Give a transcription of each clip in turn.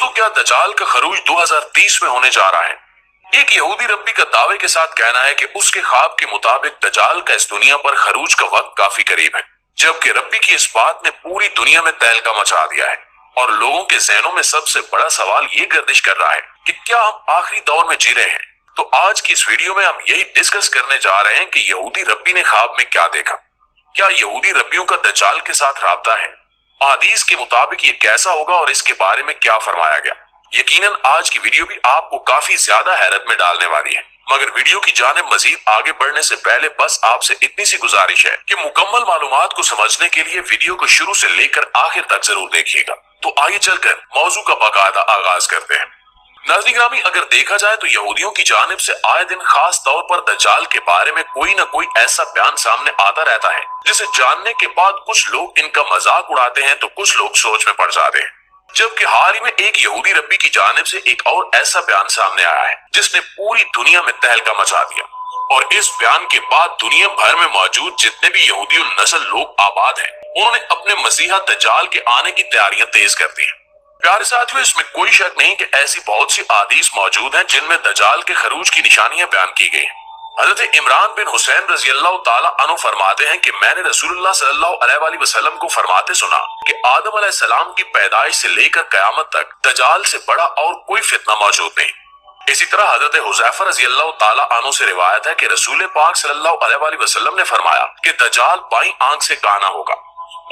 दोस्तों, क्या दज्जाल का खरूज 2030 में होने जा रहा है? एक यहूदी रब्बी का दावे के साथ कहना है कि उसके ख्वाब के मुताबिक दज्जाल का इस दुनिया पर खरूज का वक्त काफी करीब है, जबकि रब्बी की इस बात ने पूरी दुनिया में तहलका मचा दिया है और लोगों के ज़हनों में सबसे बड़ा सवाल ये गर्दिश कर रहा है कि क्या हम आखिरी दौर में जी रहे हैं। तो आज की इस वीडियो में हम यही डिस्कस करने जा रहे हैं कि यहूदी रब्बी ने ख्वाब में क्या देखा, क्या यहूदी रब्बियों का दज्जाल के साथ राब्ता है, हदीस के मुताबिक ये कैसा होगा और इसके बारे में क्या फरमाया गया। यकीनन आज की वीडियो भी आपको काफी ज्यादा हैरत में डालने वाली है, मगर वीडियो की जानिब मजीद आगे बढ़ने से पहले बस आपसे इतनी सी गुजारिश है कि मुकम्मल मालूमात को समझने के लिए वीडियो को शुरू से लेकर आखिर तक जरूर देखिएगा। तो आइए चलकर मौजू का बाकायदा आगाज करते हैं। नाज़रीन ग्रामी, अगर देखा जाए तो यहूदियों की जानिब से आए दिन खास तौर पर दज्जाल के बारे में कोई न कोई ऐसा बयान सामने आता रहता है जिसे जानने के बाद कुछ लोग इनका मजाक उड़ाते हैं तो कुछ लोग सोच में पड़ जाते हैं। जबकि हाल ही में एक यहूदी रब्बी की जानिब से एक और ऐसा बयान सामने आया है जिसने पूरी दुनिया में तहलका मचा दिया, और इस बयान के बाद दुनिया भर में मौजूद जितने भी यहूदी नस्ल लोग आबाद हैं, उन्होंने अपने मसीहा दज्जाल के आने की तैयारियां तेज कर दी हैं। प्यारे साथियों, इसमें कोई शक नहीं कि ऐसी बहुत सी हदीस मौजूद हैं जिनमें दज्जाल के खरूज की निशानियां बयान की गई हैं। हजरत इमरान बिन हुसैन रजी अल्लाह ताला अन्हु फरमाते हैं कि मैंने रसूलुल्लाह सल्लल्लाहु अलैहि वसल्लम को फरमाते सुना कि आदम अलैहिस्सलाम की पैदाइश से लेकर कयामत तक दज्जाल से बड़ा और कोई फितना मौजूद नहीं। इसी तरह हजरत हुज़ैफा रजी अल्लाह ताला अन्हु से रिवायत है कि रसूल पाक सल्लल्लाहु अलैहि वसल्लम ने फरमाया कि दज्जाल बाईं आंख से काना होगा,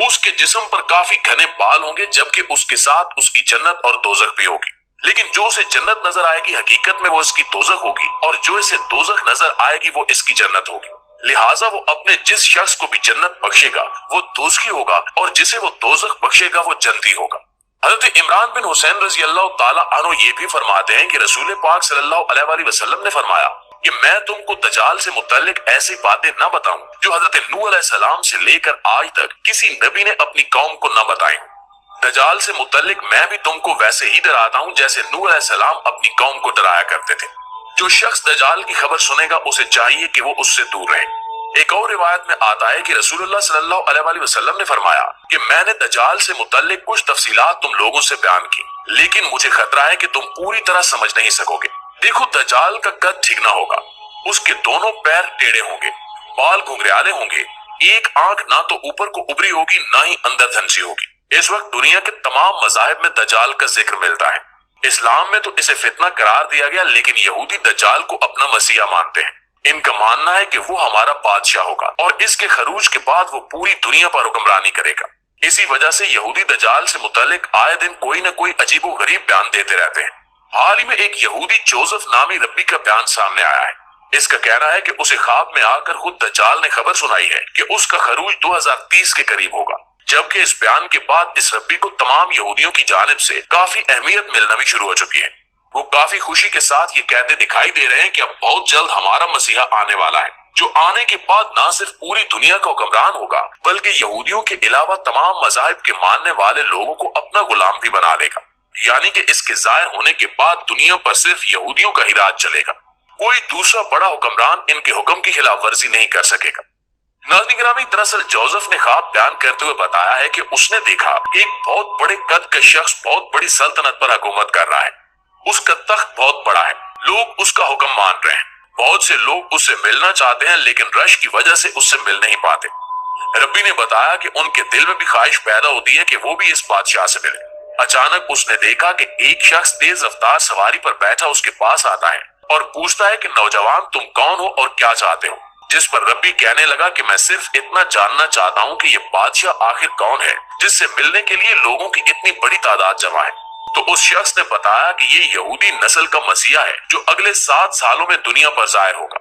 उसके जिस्म पर काफी घने बाल होंगे, जबकि उसके साथ उसकी जन्नत और दोजख भी होगी। लेकिन जो उसे जन्नत नजर आएगी हकीकत में वो इसकी दोजख होगी, और जो इसे दोजख नजर आएगी वो इसकी जन्नत होगी। लिहाजा वो अपने जिस शख्स को भी जन्नत बख्शेगा वो दोज़खी होगा, और जिसे वो दोजख बख्शेगा वो जन्नती होगा। हजरत इमरान बिन हुसैन रजी अल्लाह ताला अन्हु ये भी फरमाते हैं कि रसूल पाक सल्लल्लाहु अलैहि वसल्लम ने फरमाया कि मैं तुमको दज्जाल से मुतल्लिक ऐसी बातें न बताऊं जो हजरत नूह अलैहिस्सलाम से लेकर आज तक किसी नबी ने अपनी कौम को न बताई। दज्जाल से मुतल्लिक मैं भी तुमको वैसे ही डराता हूँ जैसे नूह अलैहिस्सलाम अपनी कौम को डराया करते थे। जो शख्स दज्जाल की खबर सुनेगा उसे चाहिए कि वो उससे दूर रहे। एक और रिवायत में आता है कि रसूलुल्लाह सल्लल्लाहु अलैहि वसल्लम ने फरमाया कि मैंने दज्जाल से मुतल्लिक कुछ तफसीलात तुम लोगों से बयान की, लेकिन मुझे खतरा है कि तुम पूरी तरह समझ नहीं सकोगे। देखो, दज्जाल का कद ठीक ना होगा, उसके दोनों पैर टेढ़े होंगे, बाल घुंघराले होंगे, एक आंख ना तो ऊपर को उभरी होगी ना ही अंदर धंसी होगी। इस वक्त दुनिया के तमाम मज़ाहिब में दज्जाल का जिक्र मिलता है। इस्लाम में तो इसे फितना करार दिया गया, लेकिन यहूदी दज्जाल को अपना मसीहा मानते हैं। इनका मानना है कि वो हमारा बादशाह होगा और इसके खरूज के बाद वो पूरी दुनिया पर हुक्मरानी करेगा। इसी वजह से यहूदी दज्जाल से मुतल्लिक आए दिन कोई न कोई अजीबो गरीब बयान देते रहते हैं। हाल ही में एक यहूदी जोसेफ नामी रब्बी का बयान सामने आया है। इसका कहना है कि उसे ख्वाब में आकर खुद दज्जाल ने खबर सुनाई है कि उसका खरूज 2030 के करीब होगा, जबकि इस बयान के बाद इस रब्बी को तमाम यहूदियों की जानिब से काफी अहमियत मिलना भी शुरू हो चुकी है। वो काफी खुशी के साथ ये कहते दिखाई दे रहे हैं कि अब बहुत जल्द हमारा मसीहा आने वाला है, जो आने के बाद न सिर्फ पूरी दुनिया का हुक्मरान होगा बल्कि यहूदियों के अलावा तमाम मज़ाहिब के मानने वाले लोगों को अपना गुलाम भी बना लेगा। यानी कि इसके जाहिर होने के बाद दुनिया पर सिर्फ यहूदियों का ही राज चलेगा, कोई दूसरा बड़ा हुक्मरान इनके हुक्म की खिलाफ वर्जी नहीं कर सकेगा। नाज़रीन गिरामी, दरअसल जोसेफ ने ख्वाब बयान करते हुए बताया है कि उसने देखा एक बहुत बड़े कद का शख्स बहुत बड़ी सल्तनत पर हुकूमत कर रहा है। उसका तख्त बहुत बड़ा है, लोग उसका हुक्म मान रहे हैं, बहुत से लोग उससे मिलना चाहते हैं लेकिन रश की वजह से उससे मिल नहीं पाते। रब्बी ने बताया कि उनके दिल में भी ख्वाहिश पैदा होती है कि वो भी इस बादशाह से मिले। अचानक उसने देखा कि एक शख्स तेज रफ्तार सवारी पर बैठा उसके पास आता है और पूछता है कि नौजवान, तुम कौन हो और क्या चाहते हो? जिस पर रब्बी कहने लगा कि मैं सिर्फ इतना जानना चाहता हूँ कि ये बादशाह आखिर कौन है जिससे मिलने के लिए लोगों की इतनी बड़ी तादाद जमा है। तो उस शख्स ने बताया कि ये यहूदी नस्ल का मसीहा है जो अगले 7 सालों में दुनिया पर जाहिर होगा।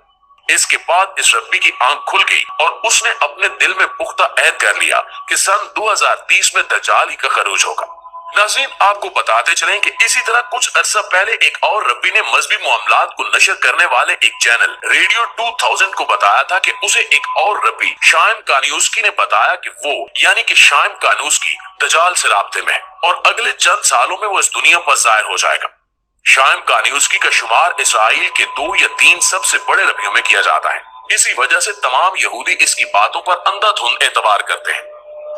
इसके बाद इस रब्बी की आंख खुल गई और उसने अपने दिल में पुख्ता अहद कर लिया कि सन 2030 में दज्जाल ही का खरूज होगा। नाज़रीन, आपको बताते चलें कि इसी तरह कुछ अरसा पहले एक और रब्बी ने मजहबी मामलात को नशर करने वाले एक चैनल रेडियो 2000 को बताया था कि उसे एक और रब्बी शाइम कानियूस्की ने बताया कि वो यानी कि शाइम कानियूस्की दज्जाल से राब्ते में है और अगले चंद सालों में वो इस दुनिया पर जाहिर हो जाएगा। शाइम कानियूस्की का शुमार इसराइल के 2 या 3 सबसे बड़े रब्बियों में किया जाता है। इसी वजह से तमाम यहूदी इसकी बातों पर अंधाधुंध एतबार करते हैं।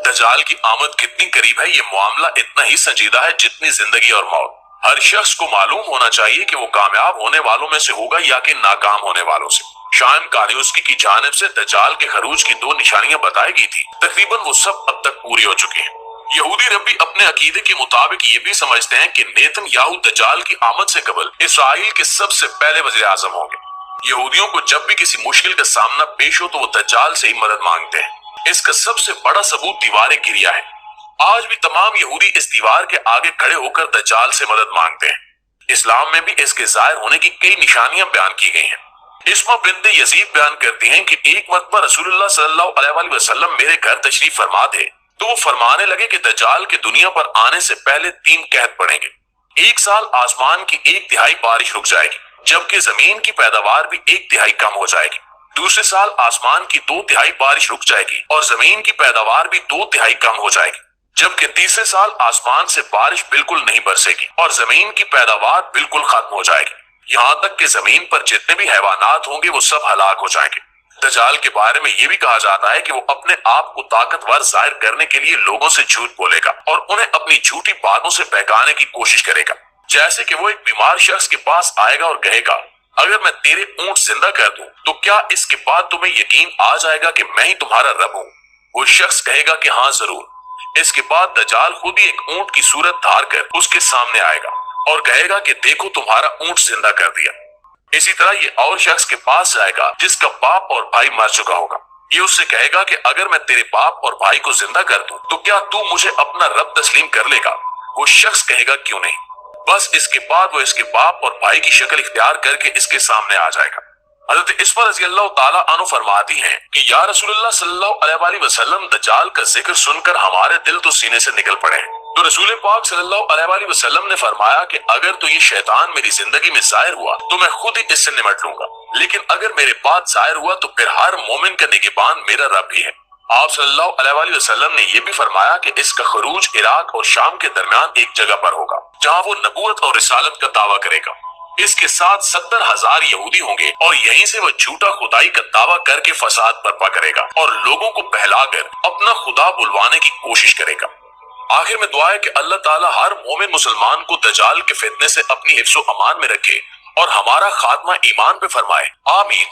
दज्जाल की आमद कितनी करीब है, ये मामला इतना ही संजीदा है जितनी जिंदगी और मौत। हर शख्स को मालूम होना चाहिए कि वो कामयाब होने वालों में से होगा या कि नाकाम होने वालों से। शाम कान्यूस्की की जानिब से दज्जाल के खरूज की 2 निशानियां बताई गई थी, तकरीबन वो सब अब तक पूरी हो चुकी हैं। यहूदी रब्बी अपने अकीदे के मुताबिक ये भी समझते हैं कि नेतन्याहू दज्जाल की आमद से कबल इसराइल के सबसे पहले वज़ीर आज़म होंगे। यहूदियों को जब भी किसी मुश्किल का सामना पेश हो तो वो दज्जाल से ही मदद मांगते हैं। इसका सबसे बड़ा सबूत दीवार गिरिया है। आज भी तमाम यहूदी इस दीवार के आगे खड़े होकर दज्जाल से मदद मांगते हैं। इस्लाम में भी इसके जाहिर होने की कई निशानियां बयान की गई हैं। इस्मा बिन्त यजीद बयान करती हैं कि एक मरतबा रसूलुल्लाह सल्लल्लाहु अलैहि वसल्लम मेरे घर तशरीफ फरमा थे तो वो फरमाने लगे कि दज्जाल के दुनिया पर आने से पहले 3 कहत पड़ेंगे। 1 साल आसमान की 1/3 बारिश रुक जाएगी, जबकि जमीन की पैदावार भी 1/3 कम हो जाएगी। दूसरे साल आसमान की 2/3 बारिश रुक जाएगी और जमीन की पैदावार भी 2/3 कम हो जाएगी, जबकि तीसरे साल आसमान से बारिश बिल्कुल नहीं बरसेगी और जमीन की पैदावार बिल्कुल खत्म हो जाएगी। यहाँ तक कि जमीन पर जितने भी हैवानात होंगे वो सब हलाक हो जाएंगे। दज्जाल के बारे में ये भी कहा जाता है कि वो अपने आप को ताकतवर जाहिर करने के लिए लोगों से झूठ बोलेगा और उन्हें अपनी झूठी बातों से बहकाने की कोशिश करेगा। जैसे कि वो एक बीमार शख्स के पास आएगा और कहेगा, अगर मैं तेरे ऊंट जिंदा कर दूं तो क्या इसके बाद तुम्हें यकीन आ जाएगा कि मैं ही तुम्हारा रब हूँ? वो शख्स कहेगा कि हाँ जरूर। इसके बाद दज्जाल खुद ही एक ऊंट की सूरत धार कर उसके सामने आएगा और कहेगा कि देखो तुम्हारा ऊंट जिंदा कर दिया। इसी तरह ये और शख्स के पास जाएगा जिसका बाप और भाई मर चुका होगा। ये उससे कहेगा कि अगर मैं तेरे बाप और भाई को जिंदा कर दूं तो क्या तू मुझे अपना रब तस्लीम कर लेगा? वो शख्स कहेगा क्यों नहीं। बस इसके बाद वो इसके बाप और भाई की शक्ल इख्तियार करके इसके सामने आ जाएगा। हज़रत इस्मा रज़ियल्लाहु ताला अन्हु फरमाती हैं कि या रसूलुल्लाह सल्लल्लाहु अलैहि वसल्लम दज्जाल का जिक्र सुनकर हमारे दिल तो सीने से निकल पड़े। तो रसूल पाक सल्लल्लाहु अलैहि वसल्लम ने फरमाया कि अगर तो ये शैतान मेरी जिंदगी में जाहिर हुआ तो मैं खुद ही इससे निमट लूंगा, लेकिन अगर मेरे बाद जाहिर हुआ तो फिर हर मोमिन का निगहबान मेरा रब ही है। आप सल्लल्लाहु अलैहि वसल्लम ने यह भी फरमाया कि इसका खरूज इराक और शाम के दरमियान एक जगह पर होगा जहाँ वो नबूवत और रिसालत का दावा करेगा। इसके साथ 70,000 यहूदी होंगे और यहीं से वह झूठा खुदाई का दावा करके फसाद बर्पा करेगा और लोगों को बहलाकर अपना खुदा बुलवाने की कोशिश करेगा। आखिर में दुआ है कि अल्लाह ताला हर मोमिन मुसलमान को दज्जाल के फितने से अपनी हिफ्ज़ो अमान में रखे और हमारा खात्मा ईमान पे फरमाए। आमीन।